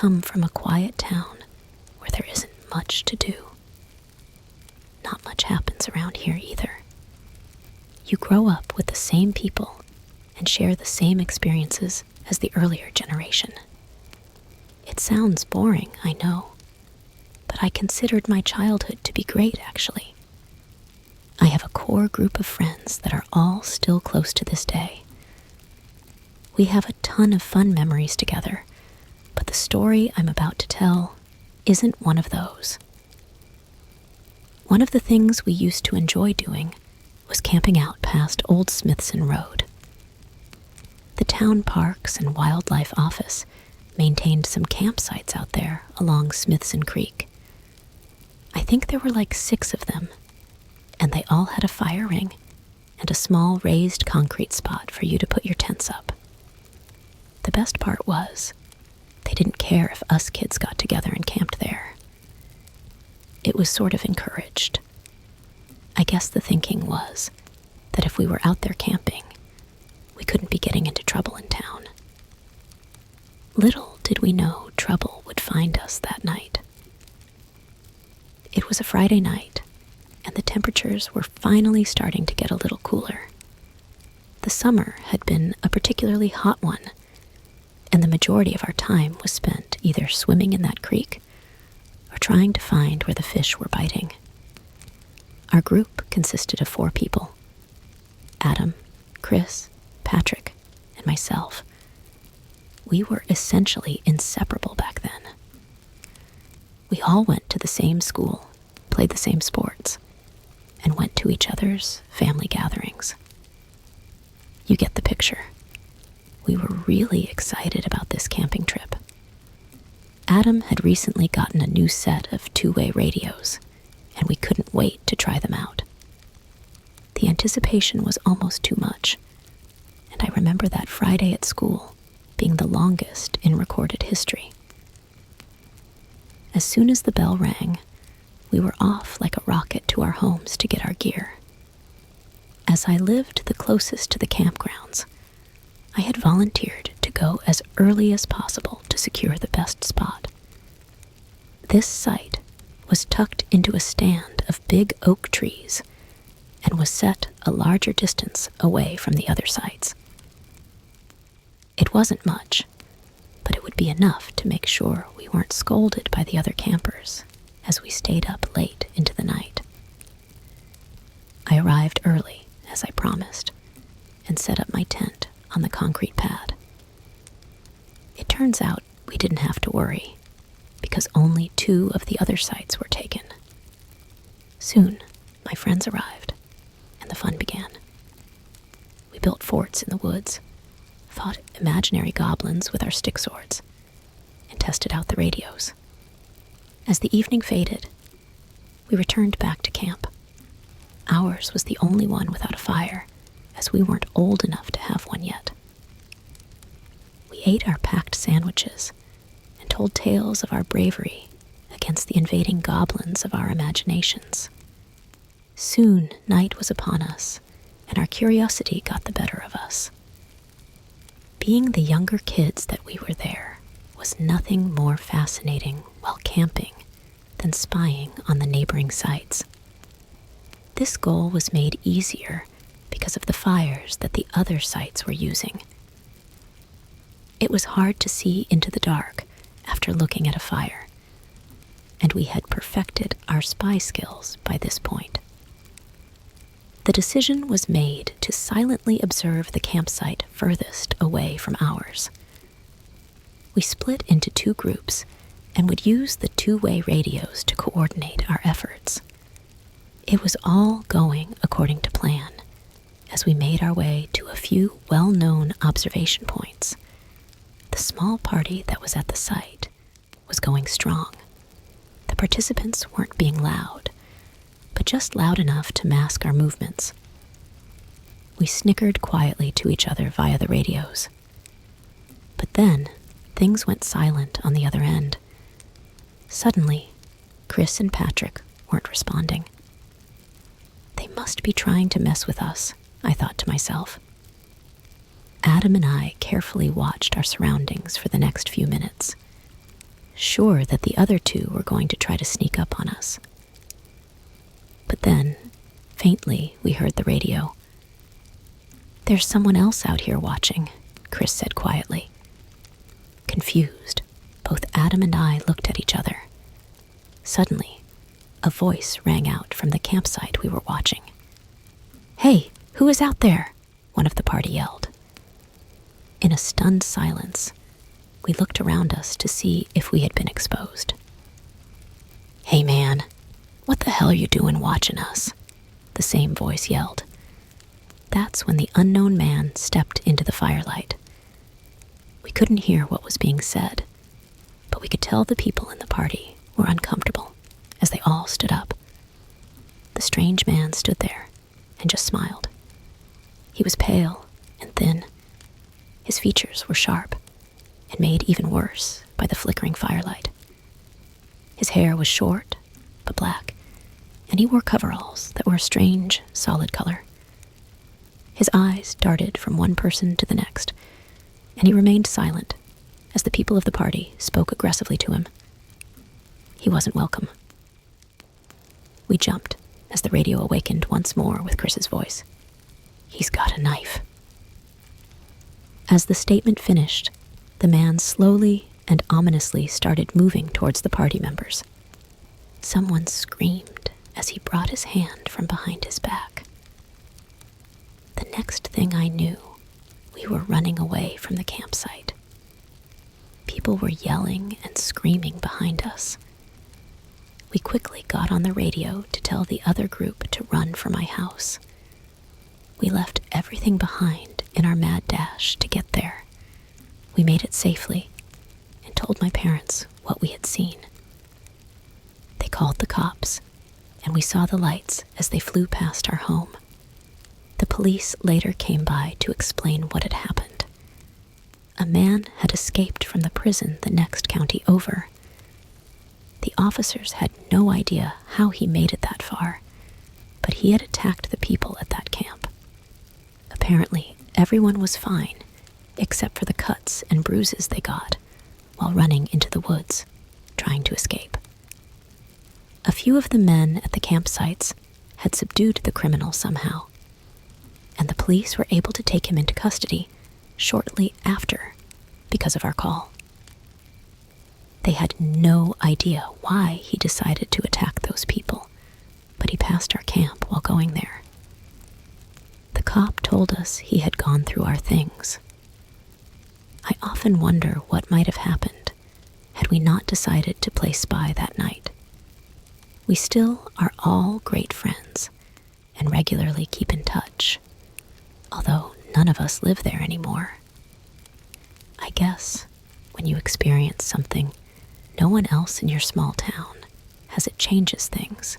come from a quiet town where there isn't much to do. Not much happens around here either. You grow up with the same people and share the same experiences as the earlier generation. It sounds boring, I know, but I considered my childhood to be great, actually. I have a core group of friends that are all still close to this day. We have a ton of fun memories together, but the story I'm about to tell isn't one of those. One of the things we used to enjoy doing was camping out past Old Smithson Road. The town parks and wildlife office maintained some campsites out there along Smithson Creek. I think there were like 6 of them, and they all had a fire ring and a small raised concrete spot for you to put your tents up. The best part was, they didn't care if us kids got together and camped there. It was sort of encouraged. I guess the thinking was that if we were out there camping, we couldn't be getting into trouble in town. Little did we know trouble would find us that night. It was a Friday night, and the temperatures were finally starting to get a little cooler. The summer had been a particularly hot one, and the majority of our time was spent either swimming in that creek or trying to find where the fish were biting. Our group consisted of 4 people: Adam, Chris, Patrick, and myself. We were essentially inseparable back then. We all went to the same school, played the same sports, and went to each other's family gatherings. You get the picture. We were really excited about this camping trip. Adam had recently gotten a new set of 2-way radios, and we couldn't wait to try them out. The anticipation was almost too much, and I remember that Friday at school being the longest in recorded history. As soon as the bell rang, we were off like a rocket to our homes to get our gear. As I lived the closest to the campgrounds, I had volunteered to go as early as possible to secure the best spot. This site was tucked into a stand of big oak trees and was set a larger distance away from the other sites. It wasn't much, but it would be enough to make sure we weren't scolded by the other campers as we stayed up late into the night. I arrived early, as I promised, and set up my tent on the concrete pad. It turns out we didn't have to worry, because only 2 of the other sites were taken. Soon, my friends arrived, and the fun began. We built forts in the woods, fought imaginary goblins with our stick swords, and tested out the radios. As the evening faded, we returned back to camp. Ours was the only one without a fire, as we weren't old enough to have one yet. We ate our packed sandwiches and told tales of our bravery against the invading goblins of our imaginations. Soon, night was upon us, and our curiosity got the better of us. Being the younger kids that we were there was nothing more fascinating while camping than spying on the neighboring sites. This goal was made easier because of the fires that the other sites were using. It was hard to see into the dark after looking at a fire, and we had perfected our spy skills by this point. The decision was made to silently observe the campsite furthest away from ours. We split into 2 groups and would use the 2-way radios to coordinate our efforts. It was all going according to plan as we made our way to a few well-known observation points. The small party that was at the site was going strong. The participants weren't being loud, but just loud enough to mask our movements. We snickered quietly to each other via the radios. But then, things went silent on the other end. Suddenly, Chris and Patrick weren't responding. They must be trying to mess with us, I thought to myself. Adam and I carefully watched our surroundings for the next few minutes. sure that the other two were going to try to sneak up on us. But then, faintly, we heard the radio. "There's someone else out here watching," Chris said quietly. Confused, both Adam and I looked at each other. Suddenly, a voice rang out from the campsite we were watching. "Hey, who is out there?" one of the party yelled. In a stunned silence, we looked around us to see if we had been exposed. "Hey man, what the hell are you doing watching us?" the same voice yelled. That's when the unknown man stepped into the firelight. We couldn't hear what was being said, but we could tell the people in the party were uncomfortable as they all stood up. The strange man stood there and just smiled. He was pale and thin. His features were sharp and made even worse by the flickering firelight. His hair was short but black, and he wore coveralls that were a strange, solid color. His eyes darted from one person to the next, and he remained silent as the people of the party spoke aggressively to him. He wasn't welcome. We jumped as the radio awakened once more with Chris's voice. "He's got a knife." As the statement finished, the man slowly and ominously started moving towards the party members. Someone screamed as he brought his hand from behind his back. The next thing I knew, we were running away from the campsite. People were yelling and screaming behind us. We quickly got on the radio to tell the other group to run for my house. We left everything behind in our mad dash to get there. We made it safely and told my parents what we had seen. They called the cops, and we saw the lights as they flew past our home. The police later came by to explain what had happened. A man had escaped from the prison the next county over. The officers had no idea how he made it that far, but he had attacked the people at that camp. Apparently, everyone was fine, except for the cuts and bruises they got while running into the woods, trying to escape. A few of the men at the campsites had subdued the criminal somehow, and the police were able to take him into custody shortly after because of our call. They had no idea why he decided to attack those people, but he passed our camp while going there. The cop told us he had gone through our things. I often wonder what might have happened had we not decided to play spy that night. We still are all great friends and regularly keep in touch, although none of us live there anymore. I guess when you experience something no one else in your small town has, it changes things.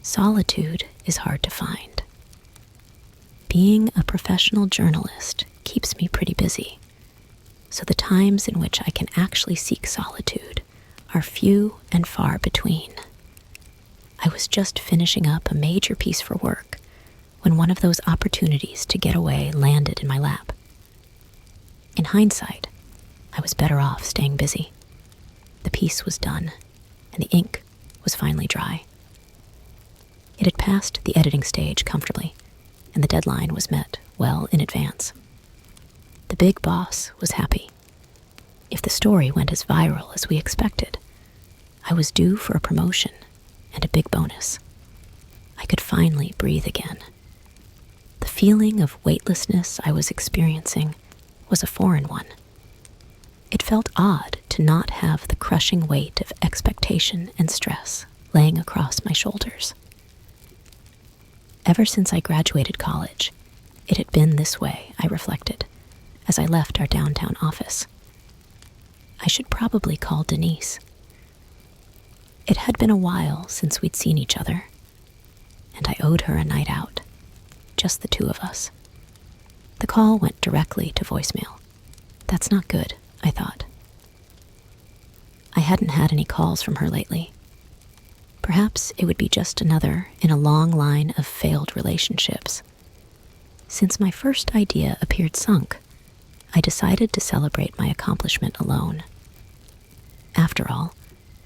Solitude is hard to find. Being a professional journalist keeps me pretty busy, so the times in which I can actually seek solitude are few and far between. I was just finishing up a major piece for work when one of those opportunities to get away landed in my lap. In hindsight, I was better off staying busy. The piece was done, and the ink was finally dry. It had passed the editing stage comfortably, and the deadline was met well in advance. The big boss was happy. If the story went as viral as we expected, I was due for a promotion and a big bonus. I could finally breathe again. The feeling of weightlessness I was experiencing was a foreign one. It felt odd to not have the crushing weight of expectation and stress laying across my shoulders. Ever since I graduated college, it had been this way, I reflected, as I left our downtown office. I should probably call Denise. It had been a while since we'd seen each other, and I owed her a night out, just the two of us. The call went directly to voicemail. That's not good, I thought. I hadn't had any calls from her lately. Perhaps it would be just another in a long line of failed relationships. Since my first idea appeared sunk, I decided to celebrate my accomplishment alone. After all,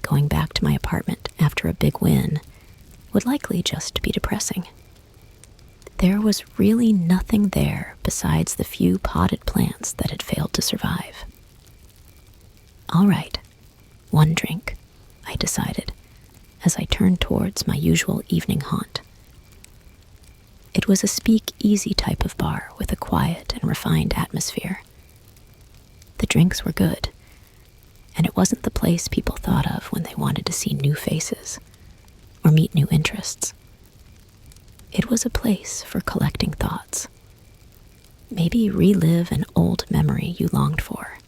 going back to my apartment after a big win would likely just be depressing. There was really nothing there besides the few potted plants that had failed to survive. All right, one drink, I decided, as I turned towards my usual evening haunt. It was a speak-easy type of bar with a quiet and refined atmosphere. The drinks were good, and it wasn't the place people thought of when they wanted to see new faces or meet new interests. It was a place for collecting thoughts. Maybe relive an old memory you longed for.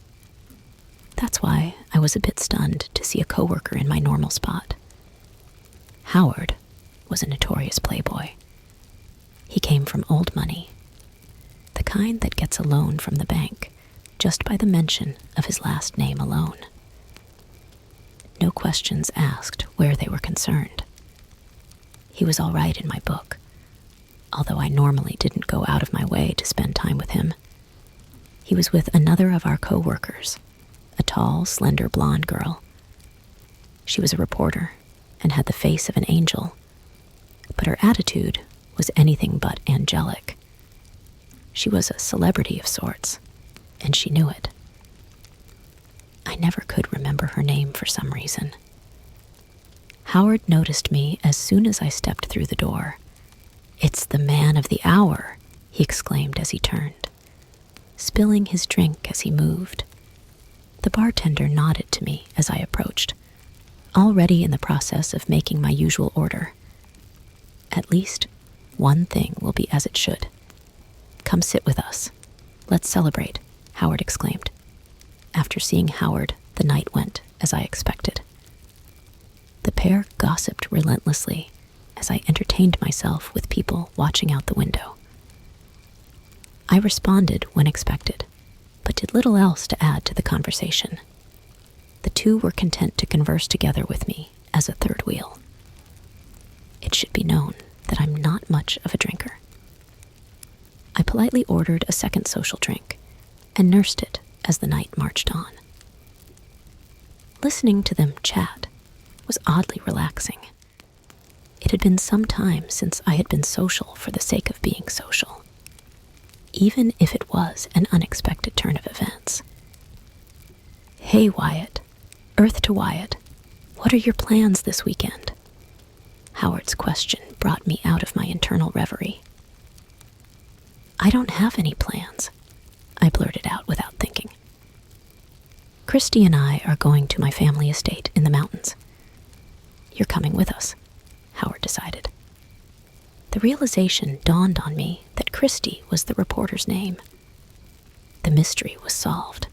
That's why I was a bit stunned to see a coworker in my normal spot. Howard was a notorious playboy. He came from old money, the kind that gets a loan from the bank just by the mention of his last name alone. No questions asked where they were concerned. He was all right in my book, although I normally didn't go out of my way to spend time with him. He was with another of our co-workers, a tall, slender blonde girl. She was a reporter and had the face of an angel, but her attitude was anything but angelic. She was a celebrity of sorts, and she knew it. I never could remember her name for some reason. Howard noticed me as soon as I stepped through the door. "It's the man of the hour," he exclaimed as he turned, spilling his drink as he moved. The bartender nodded to me as I approached, already in the process of making my usual order. At least one thing will be as it should. "Come sit with us. Let's celebrate," Howard exclaimed. After seeing Howard, the night went as I expected. The pair gossiped relentlessly as I entertained myself with people watching out the window. I responded when expected, but did little else to add to the conversation. The two were content to converse together with me as a third wheel. It should be known that I'm not much of a drinker. I politely ordered a second social drink and nursed it as the night marched on. Listening to them chat was oddly relaxing. It had been some time since I had been social for the sake of being social, even if it was an unexpected turn of events. "Hey, Wyatt. Earth to Wyatt. What are your plans this weekend?" Howard's question brought me out of my internal reverie. "I don't have any plans," I blurted out without thinking. "Christy and I are going to my family estate in the mountains. You're coming with us," Howard decided. The realization dawned on me that Christy was the reporter's name. The mystery was solved.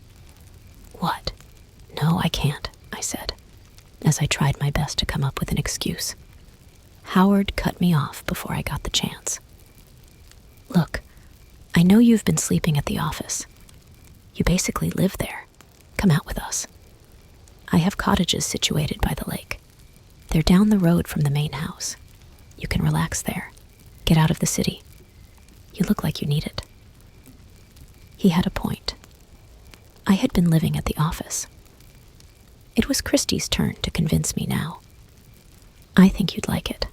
"What? No, I can't," I said, as I tried my best to come up with an excuse. Howard cut me off before I got the chance. "Look, I know you've been sleeping at the office. You basically live there. Come out with us. I have cottages situated by the lake. They're down the road from the main house. You can relax there. Get out of the city. You look like you need it." He had a point. I had been living at the office. It was Christy's turn to convince me now. "I think you'd like it.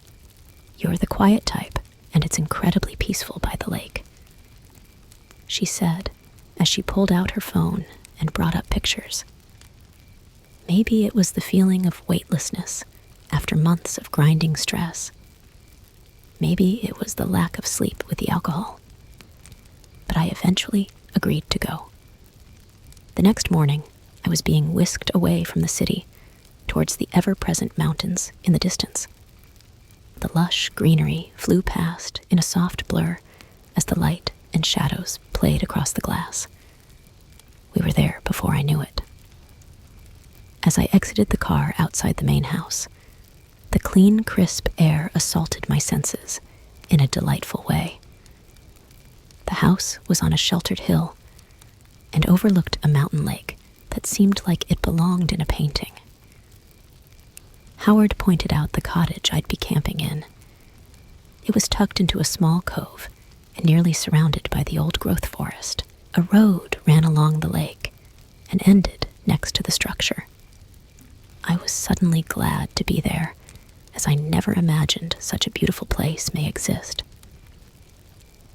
You're the quiet type, and it's incredibly peaceful by the lake," she said as she pulled out her phone and brought up pictures. Maybe it was the feeling of weightlessness after months of grinding stress. Maybe it was the lack of sleep with the alcohol. But I eventually agreed to go. The next morning, I was being whisked away from the city towards the ever-present mountains in the distance. The lush greenery flew past in a soft blur as the light and shadows played across the glass. We were there before I knew it. As I exited the car outside the main house, the clean, crisp air assaulted my senses in a delightful way. The house was on a sheltered hill and overlooked a mountain lake that seemed like it belonged in a painting. Howard pointed out the cottage I'd be camping in. It was tucked into a small cove and nearly surrounded by the old growth forest. A road ran along the lake and ended next to the structure. I was suddenly glad to be there, as I never imagined such a beautiful place may exist.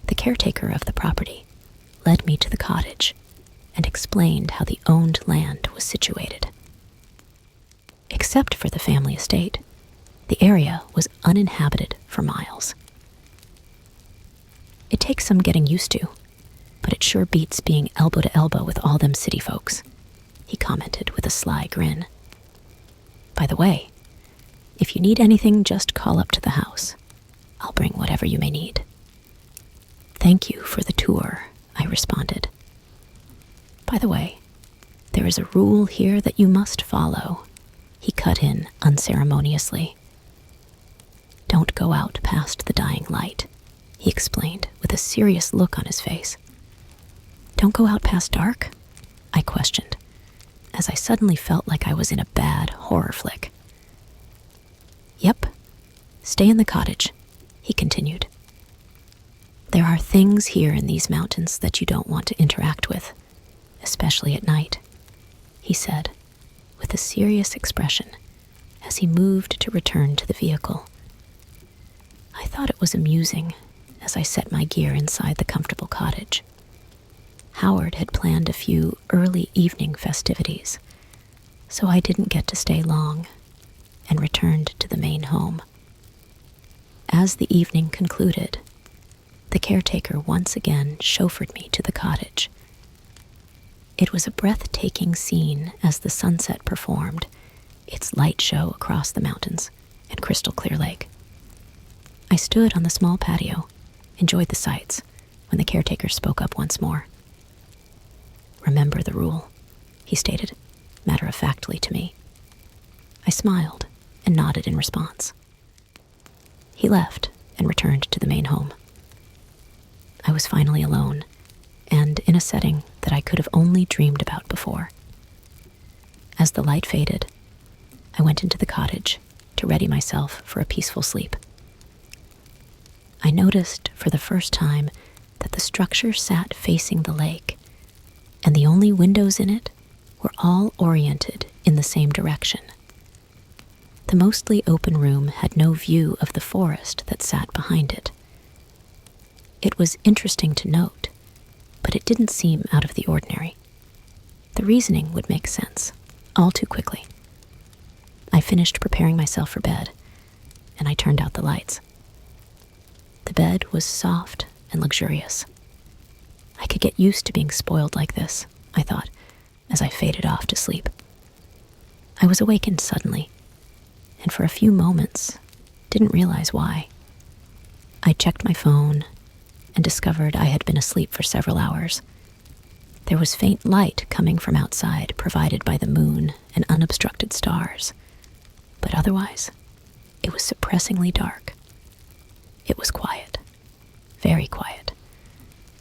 The caretaker of the property led me to the cottage and explained how the owned land was situated. Except for the family estate, the area was uninhabited for miles. It takes some getting used to, but it sure beats being elbow to elbow with all them city folks, he commented with a sly grin. By the way, if you need anything, just call up to the house. I'll bring whatever you may need. Thank you for the tour, I responded. By the way, there is a rule here that you must follow, he cut in unceremoniously. Don't go out past the dying light, he explained with a serious look on his face. Don't go out past dark? I questioned, as I suddenly felt like I was in a bad horror flick. Yep, stay in the cottage, he continued. There are things here in these mountains that you don't want to interact with, especially at night, he said, with a serious expression as he moved to return to the vehicle. I thought it was amusing as I set my gear inside the comfortable cottage. Howard had planned a few early evening festivities, so I didn't get to stay long and returned to the main home. As the evening concluded, the caretaker once again chauffeured me to the cottage. It was a breathtaking scene as the sunset performed its light show across the mountains and crystal clear lake. I stood on the small patio, enjoyed the sights, when the caretaker spoke up once more. Remember the rule, he stated, matter-of-factly to me. I smiled and nodded in response. He left and returned to the main home. I was finally alone, and in a setting that I could have only dreamed about before. As the light faded, I went into the cottage to ready myself for a peaceful sleep. I noticed for the first time that the structure sat facing the lake, and the only windows in it were all oriented in the same direction. The mostly open room had no view of the forest that sat behind it. It was interesting to note, but it didn't seem out of the ordinary. The reasoning would make sense, all too quickly. I finished preparing myself for bed, and I turned out the lights. The bed was soft and luxurious. I could get used to being spoiled like this, I thought, as I faded off to sleep. I was awakened suddenly, and for a few moments, didn't realize why. I checked my phone and discovered I had been asleep for several hours. There was faint light coming from outside, provided by the moon and unobstructed stars, but otherwise, it was suppressingly dark. It was quiet, very quiet,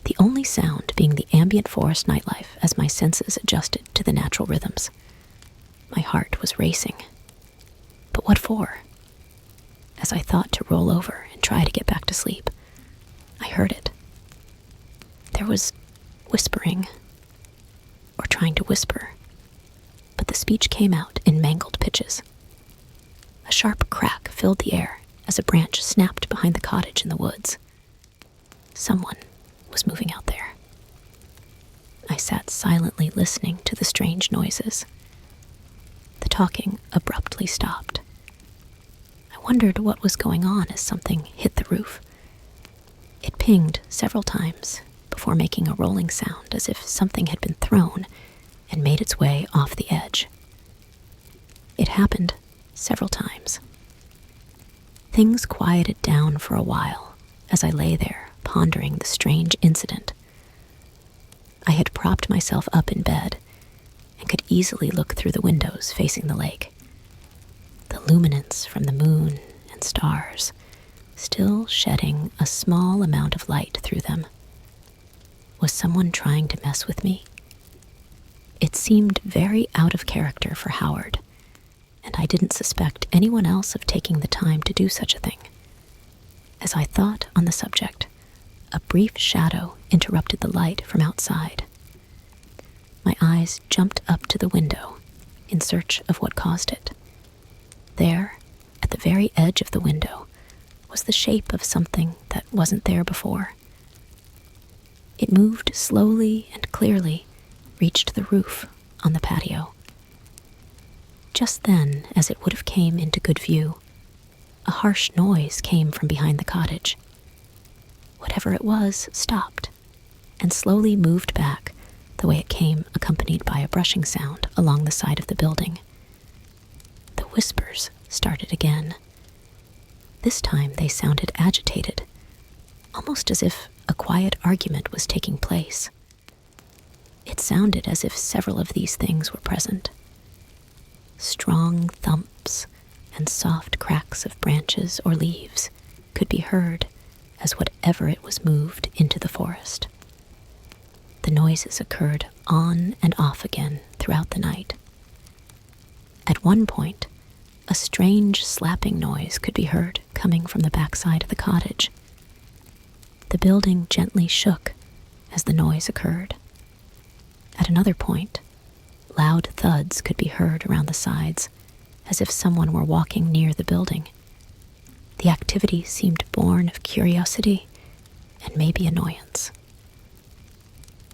the only sound being the ambient forest nightlife as my senses adjusted to the natural rhythms. My heart was racing. But what for? As I thought to roll over and try to get back to sleep, I heard it. There was whispering, or trying to whisper, but the speech came out in mangled pitches. A sharp crack filled the air as a branch snapped behind the cottage in the woods. Someone was moving out there. I sat silently listening to the strange noises. The talking abruptly stopped. I wondered what was going on as something hit the roof. It pinged several times before making a rolling sound as if something had been thrown and made its way off the edge. It happened several times. Things quieted down for a while as I lay there pondering the strange incident. I had propped myself up in bed and could easily look through the windows facing the lake. The luminance from the moon and stars still shedding a small amount of light through them. Was someone trying to mess with me? It seemed very out of character for Howard, and I didn't suspect anyone else of taking the time to do such a thing. As I thought on the subject, a brief shadow interrupted the light from outside. My eyes jumped up to the window in search of what caused it. There, at the very edge of the window, was the shape of something that wasn't there before. It moved slowly and clearly, reached the roof on the patio. Just then, as it would have came into good view, a harsh noise came from behind the cottage. Whatever it was stopped and slowly moved back the way it came, accompanied by a brushing sound along the side of the building. The whispers started again. This time they sounded agitated, almost as if a quiet argument was taking place. It sounded as if several of these things were present. Strong thumps and soft cracks of branches or leaves could be heard as whatever it was moved into the forest. The noises occurred on and off again throughout the night. At one point, a strange slapping noise could be heard coming from the backside of the cottage. The building gently shook as the noise occurred. At another point, loud thuds could be heard around the sides, as if someone were walking near the building. The activity seemed born of curiosity and maybe annoyance.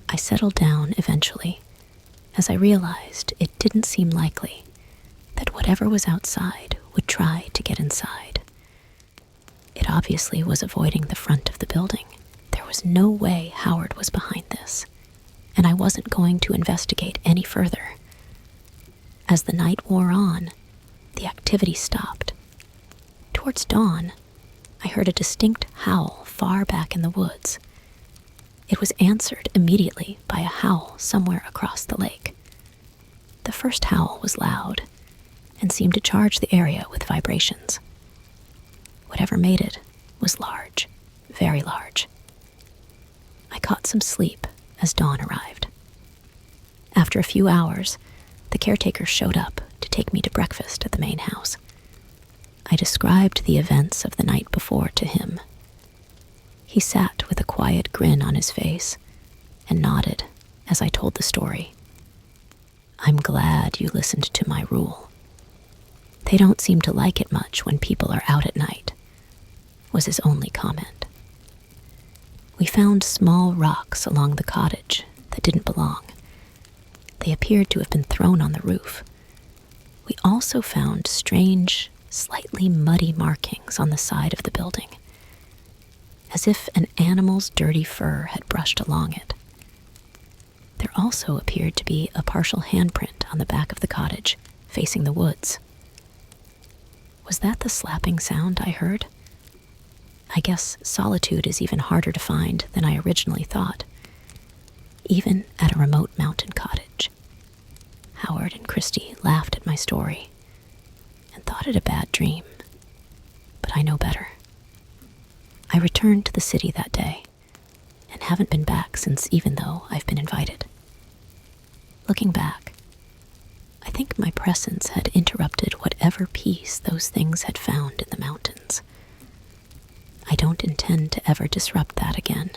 I settled down eventually, as I realized it didn't seem likely that whatever was outside would try to get inside. It obviously was avoiding the front of the building. There was no way Howard was behind this, and I wasn't going to investigate any further. As the night wore on, the activity stopped. Towards dawn, I heard a distinct howl far back in the woods. It was answered immediately by a howl somewhere across the lake. The first howl was loud and seemed to charge the area with vibrations. Whatever made it was large, very large. I caught some sleep as dawn arrived. After a few hours, the caretaker showed up to take me to breakfast at the main house. I described the events of the night before to him. He sat with a quiet grin on his face and nodded as I told the story. "I'm glad you listened to my rule. They don't seem to like it much when people are out at night," was his only comment. We found small rocks along the cottage that didn't belong. They appeared to have been thrown on the roof. We also found strange, slightly muddy markings on the side of the building, as if an animal's dirty fur had brushed along it. There also appeared to be a partial handprint on the back of the cottage, facing the woods. Was that the slapping sound I heard? I guess solitude is even harder to find than I originally thought, even at a remote mountain cottage. Howard and Christy laughed at my story and thought it a bad dream, but I know better. I returned to the city that day and haven't been back since, even though I've been invited. Looking back, I think my presence had interrupted whatever peace those things had found in the mountains. I don't intend to ever disrupt that again.